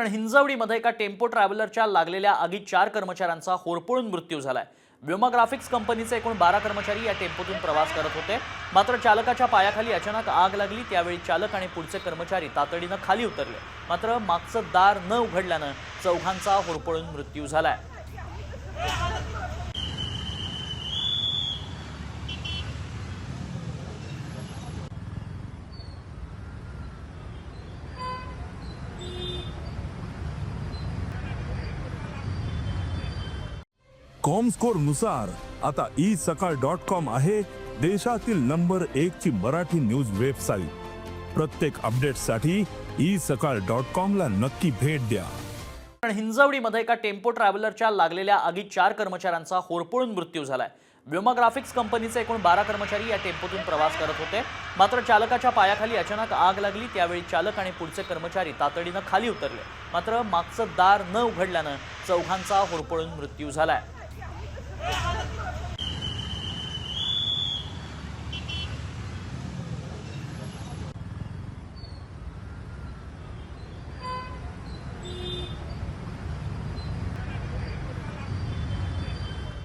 हिंजवडीमध्ये एका टेम्पो ट्रॅव्हलरच्या लागलेल्या आगीत 4 कर्मचाऱ्यांचा होरपळून मृत्यू झालाय। व्योमा ग्राफिक्स कंपनीचे एकूण 12 कर्मचारी या टेम्पोतून प्रवास करत होते। मात्र चालकाच्या पायाखाली अचानक आग लागली। त्यावेळी चालक आणि पुढचे कर्मचारी तातडीने खाली उतरले। मात्र मागचं दार न उघडल्याने चौघांचा होरपळून मृत्यू झालाय। कॉमस्कोर नुसार आता isakal.com आहे देशातील नंबर 1 ची मराठी न्यूज वेबसाईट। प्रत्येक अपडेटसाठी isakal.com ला नक्की भेट द्या। हिंजवडीमध्ये एका टेम्पो ट्रॅव्हलरच्या लागलेल्या आगीत 4 कर्मचाऱ्यांचा होरपळून मृत्यू झालाय। व्योमा ग्राफिक्स कंपनीचे एकूण 12 कर्मचारी या टेम्पोतून प्रवास करत होते। मात्र चालकाच्या पायाखाली अचानक आग लागली। त्यावेळी चालक आणि पुढचे कर्मचारी तातडीने खाली उतरले। मात्र मागचं दार न उघडल्याने चौघांचा होरपळून मृत्यू झालाय।